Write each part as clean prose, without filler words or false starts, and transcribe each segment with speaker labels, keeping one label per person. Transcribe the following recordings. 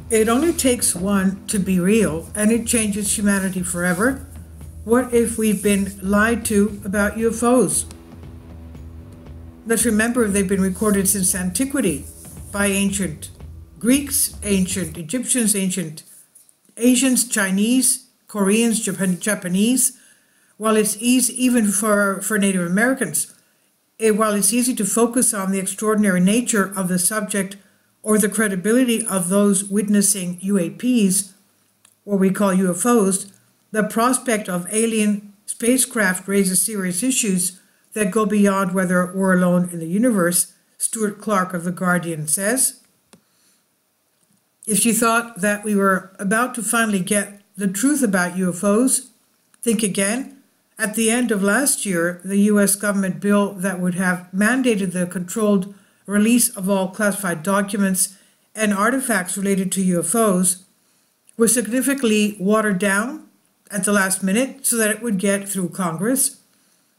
Speaker 1: It only takes one to be real, and it changes humanity forever. What if we've been lied to about UFOs? Let's remember they've been recorded since antiquity by ancient Greeks, ancient Egyptians, ancient Asians, Chinese, Koreans, Japanese. While it's easy, even for Native Americans, while it's easy to focus on the extraordinary nature of the subject or the credibility of those witnessing UAPs, what we call UFOs, the prospect of alien spacecraft raises serious issues that go beyond whether we're alone in the universe, Stuart Clark of The Guardian says. If you thought that we were about to finally get the truth about UFOs, think again. At the end of last year, the US government bill that would have mandated the controlled release of all classified documents and artifacts related to UFOs was significantly watered down at the last minute so that it would get through Congress.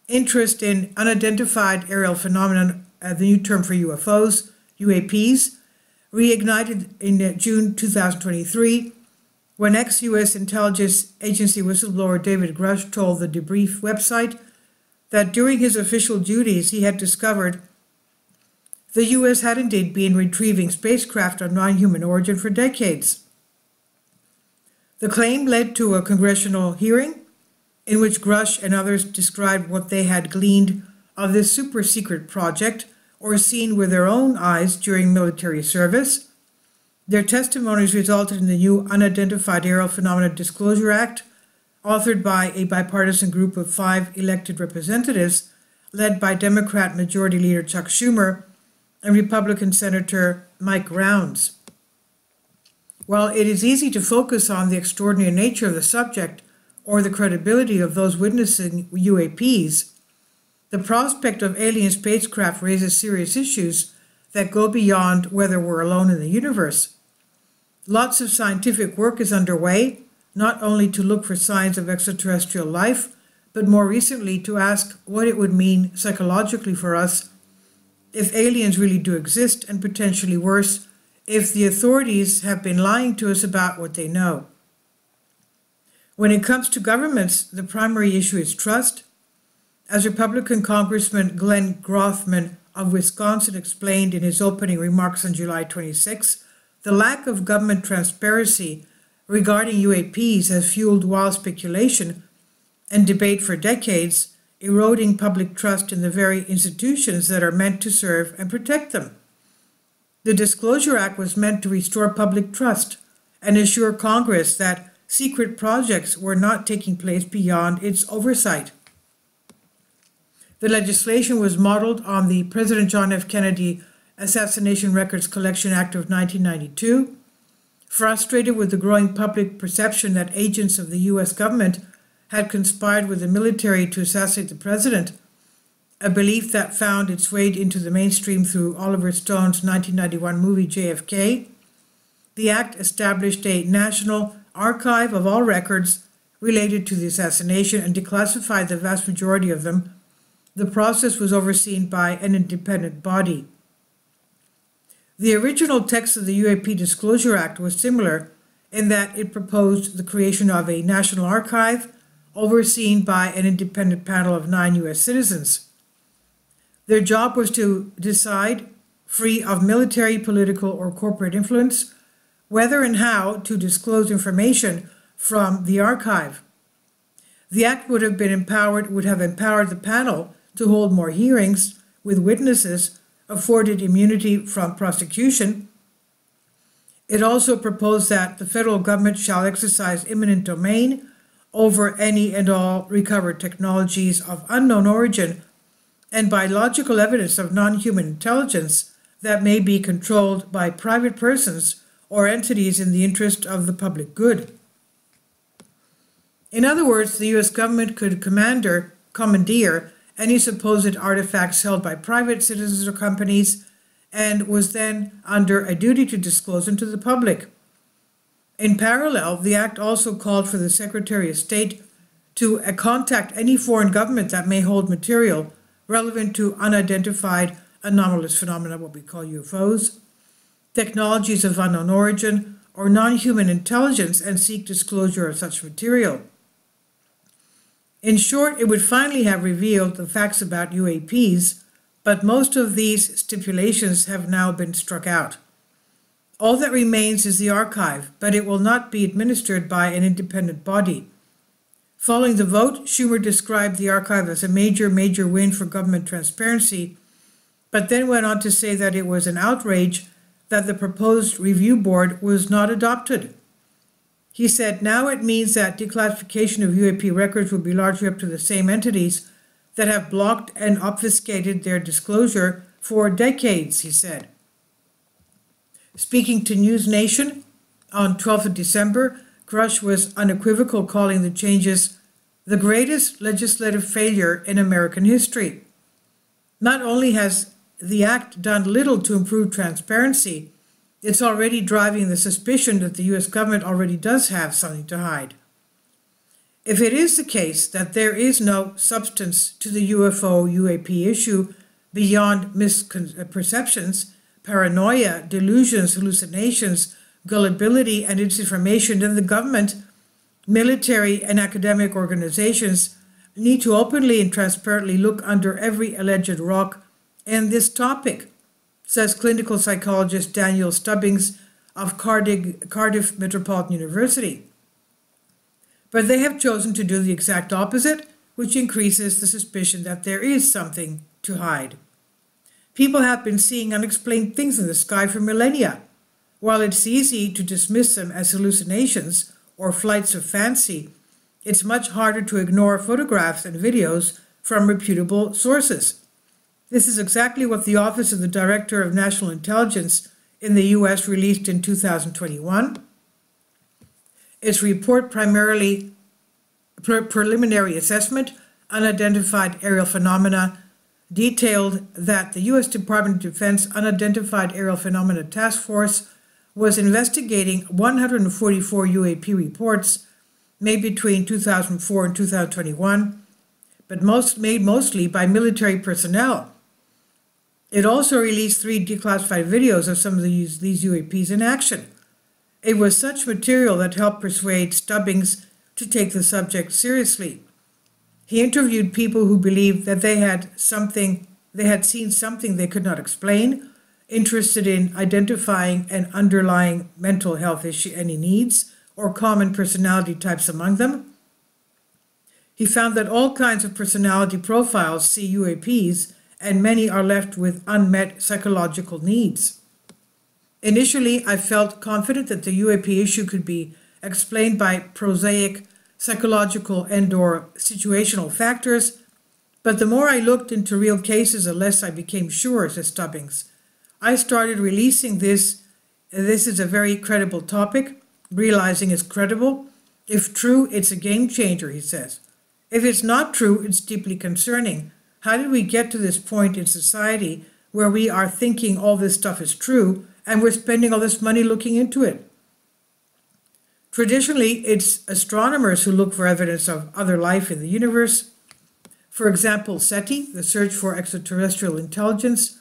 Speaker 1: Interest in unidentified aerial phenomenon, the new term for UFOs, UAPs, reignited in June 2023 when ex-US intelligence agency whistleblower David Grush told the Debrief website that during his official duties he had discovered the US had indeed been retrieving spacecraft of non-human origin for decades. The claim led to a congressional hearing in which Grush and others described what they had gleaned of this super-secret project or seen with their own eyes during military service. Their testimonies resulted in the new Unidentified Aerial Phenomena Disclosure Act, authored by a bipartisan group of 5 elected representatives, led by Democrat Majority Leader Chuck Schumer and Republican Senator Mike Rounds. While it is easy to focus on the extraordinary nature of the subject or the credibility of those witnessing UAPs, the prospect of alien spacecraft raises serious issues that go beyond whether we're alone in the universe. Lots of scientific work is underway, not only to look for signs of extraterrestrial life, but more recently to ask what it would mean psychologically for us if aliens really do exist, and potentially worse, if the authorities have been lying to us about what they know. When it comes to governments, the primary issue is trust. As Republican Congressman Glenn Grothman of Wisconsin explained in his opening remarks on July 26, the lack of government transparency regarding UAPs has fueled wild speculation and debate for decades, eroding public trust in the very institutions that are meant to serve and protect them. The Disclosure Act was meant to restore public trust and assure Congress that secret projects were not taking place beyond its oversight. The legislation was modeled on the President John F. Kennedy Assassination Records Collection Act of 1992. Frustrated with the growing public perception that agents of the U.S. government had conspired with the military to assassinate the president, a belief that found its way into the mainstream through Oliver Stone's 1991 movie JFK, the act established a national archive of all records related to the assassination and declassified the vast majority of them. The process was overseen by an independent body. The original text of the UAP Disclosure Act was similar in that it proposed the creation of a national archive overseen by an independent panel of 9 U.S. citizens. Their job was to decide, free of military, political, or corporate influence, whether and how to disclose information from the archive. The act would have empowered the panel to hold more hearings with witnesses afforded immunity from prosecution. It also proposed that the federal government shall exercise eminent domain over any and all recovered technologies of unknown origin and biological evidence of non-human intelligence that may be controlled by private persons or entities in the interest of the public good. In other words, the U.S. government could commandeer any supposed artifacts held by private citizens or companies and was then under a duty to disclose them to the public. In parallel, the Act also called for the Secretary of State to contact any foreign government that may hold material relevant to unidentified anomalous phenomena, what we call UFOs, technologies of unknown origin, or non-human intelligence and seek disclosure of such material. In short, it would finally have revealed the facts about UAPs, but most of these stipulations have now been struck out. All that remains is the archive, but it will not be administered by an independent body. Following the vote, Schumer described the archive as a major win for government transparency, but then went on to say that it was an outrage that the proposed review board was not adopted. He said, now it means that declassification of UAP records will be largely up to the same entities that have blocked and obfuscated their disclosure for decades, he said. Speaking to News Nation on 12th of December, Grush was unequivocal, calling the changes the greatest legislative failure in American history. Not only has the act done little to improve transparency, it's already driving the suspicion that the U.S. government already does have something to hide. If it is the case that there is no substance to the UFO-UAP issue beyond misperceptions, paranoia, delusions, hallucinations, gullibility, and disinformation, then the government, military, and academic organizations need to openly and transparently look under every alleged rock in this topic, says clinical psychologist Daniel Stubbings of Cardiff Metropolitan University. But they have chosen to do the exact opposite, which increases the suspicion that there is something to hide. People have been seeing unexplained things in the sky for millennia. While it's easy to dismiss them as hallucinations or flights of fancy, it's much harder to ignore photographs and videos from reputable sources. This is exactly what the Office of the Director of National Intelligence in the U.S. released in 2021. Its report, primarily preliminary assessment, unidentified aerial phenomena, detailed that the U.S. Department of Defense Unidentified Aerial Phenomena Task Force was investigating 144 UAP reports made between 2004 and 2021, but made mostly by military personnel. It also released 3 declassified videos of some of these UAPs in action. It was such material that helped persuade Stubbings to take the subject seriously. He interviewed people who believed that they had seen something they could not explain, interested in identifying an underlying mental health issue, any needs, or common personality types among them. He found that all kinds of personality profiles see UAPs, and many are left with unmet psychological needs. Initially, I felt confident that the UAP issue could be explained by prosaic psychological and/or situational factors, but the more I looked into real cases, the less I became sure, says Stubbings. I started releasing this is a very credible topic, realizing it's credible. If true, it's a game changer, he says. If it's not true, it's deeply concerning. How did we get to this point in society where we are thinking all this stuff is true and we're spending all this money looking into it? Traditionally, it's astronomers who look for evidence of other life in the universe. For example, SETI, the Search for Extraterrestrial Intelligence,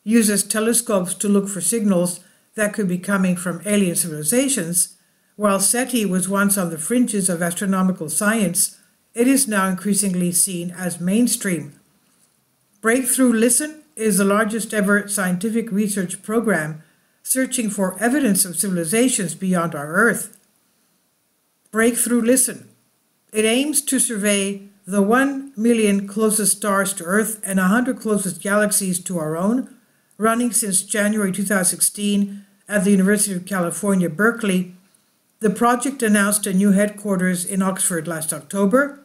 Speaker 1: uses telescopes to look for signals that could be coming from alien civilizations. While SETI was once on the fringes of astronomical science, it is now increasingly seen as mainstream. Breakthrough Listen is the largest ever scientific research program searching for evidence of civilizations beyond our Earth. Breakthrough Listen. It aims to survey the 1 million closest stars to Earth and 100 closest galaxies to our own, running since January 2016 at the University of California, Berkeley. The project announced a new headquarters in Oxford last October.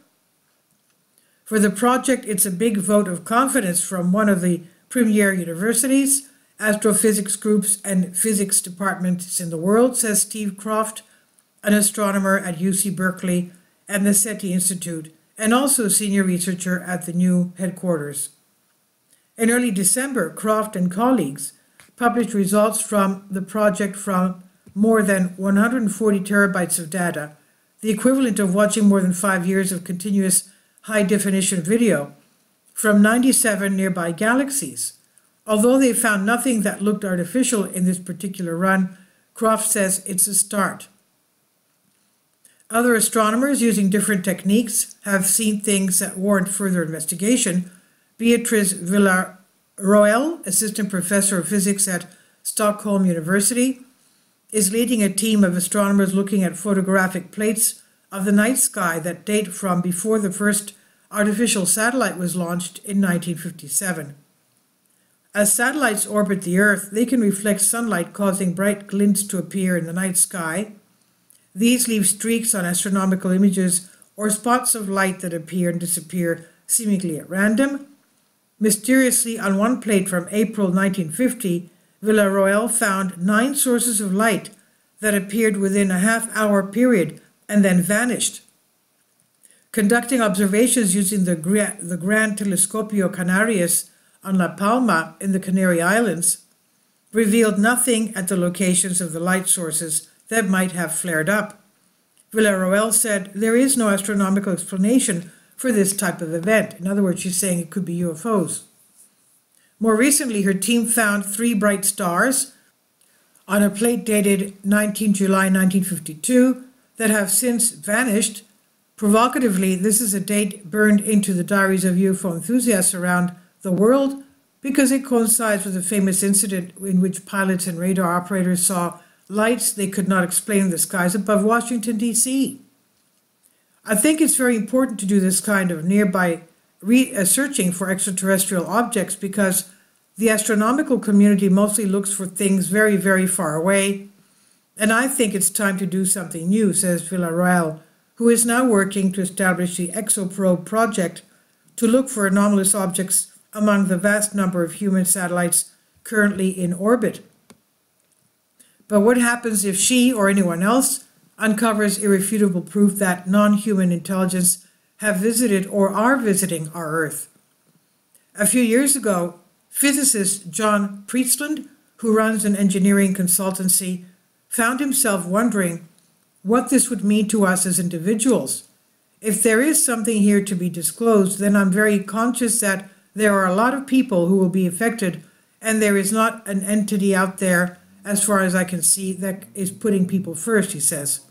Speaker 1: For the project, it's a big vote of confidence from one of the premier universities, astrophysics groups, and physics departments in the world, says Steve Croft, an astronomer at UC Berkeley and the SETI Institute, and also senior researcher at the new headquarters. In early December, Croft and colleagues published results from the project from more than 140 terabytes of data, the equivalent of watching more than 5 years of continuous high-definition video from 97 nearby galaxies. Although they found nothing that looked artificial in this particular run, Croft says it's a start. Other astronomers using different techniques have seen things that warrant further investigation. Beatrice Villarroel, assistant professor of physics at Stockholm University, is leading a team of astronomers looking at photographic plates of the night sky that date from before the first artificial satellite was launched in 1957. As satellites orbit the Earth, they can reflect sunlight, causing bright glints to appear in the night sky. These leave streaks on astronomical images or spots of light that appear and disappear seemingly at random. Mysteriously, on one plate from April 1950, Villarroel found 9 sources of light that appeared within a half-hour period and then vanished. Conducting observations using the Gran Telescopio Canarias on La Palma in the Canary Islands revealed nothing at the locations of the light sources that might have flared up. Villarroel said there is no astronomical explanation for this type of event. In other words, she's saying it could be UFOs. More recently, her team found 3 bright stars on a plate dated 19 July 1952 that have since vanished. Provocatively, this is a date burned into the diaries of UFO enthusiasts around the world because it coincides with a famous incident in which pilots and radar operators saw lights they could not explain in the skies above Washington, D.C. I think it's very important to do this kind of nearby searching for extraterrestrial objects because the astronomical community mostly looks for things very, very far away. And I think it's time to do something new, says Villarroel, who is now working to establish the ExoProbe project to look for anomalous objects among the vast number of human satellites currently in orbit. But what happens if she or anyone else uncovers irrefutable proof that non-human intelligence have visited or are visiting our Earth? A few years ago, physicist John Priestland, who runs an engineering consultancy, found himself wondering what this would mean to us as individuals. If there is something here to be disclosed, then I'm very conscious that there are a lot of people who will be affected, and there is not an entity out there, as far as I can see, that is putting people first, he says.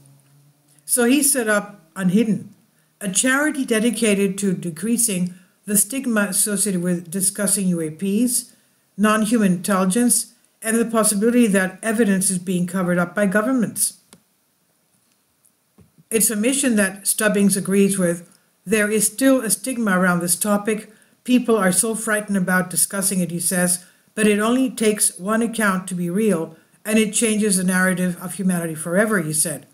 Speaker 1: So he set up Unhidden, a charity dedicated to decreasing the stigma associated with discussing UAPs, non-human intelligence, and the possibility that evidence is being covered up by governments. It's a mission that Stubbings agrees with. There is still a stigma around this topic. People are so frightened about discussing it, he says, but it only takes one account to be real, and it changes the narrative of humanity forever, he said.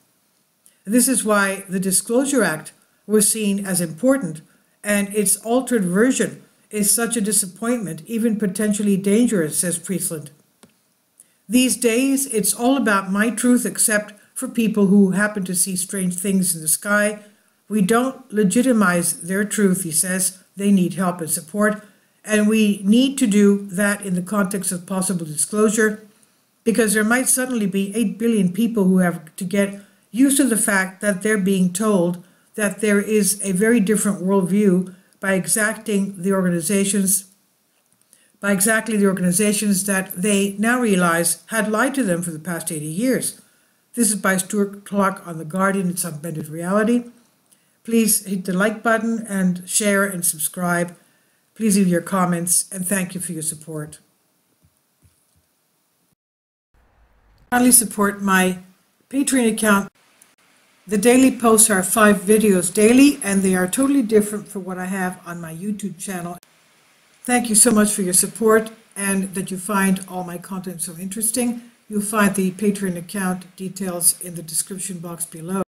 Speaker 1: This is why the Disclosure Act was seen as important, and its altered version is such a disappointment, even potentially dangerous, says Priestland. These days, it's all about my truth except for people who happen to see strange things in the sky. We don't legitimize their truth, he says. They need help and support, and we need to do that in the context of possible disclosure, because there might suddenly be 8 billion people who have to get used to the fact that they're being told that there is a very different worldview by exactly the organizations that they now realize had lied to them for the past 80 years. This is by Stuart Clark on The Guardian. It's Unbended Reality. Please hit the like button and share and subscribe. Please leave your comments, and thank you for your support. Kindly support my Patreon account. The daily posts are 5 videos daily, and they are totally different from what I have on my YouTube channel. Thank you so much for your support and that you find all my content so interesting. You'll find the Patreon account details in the description box below.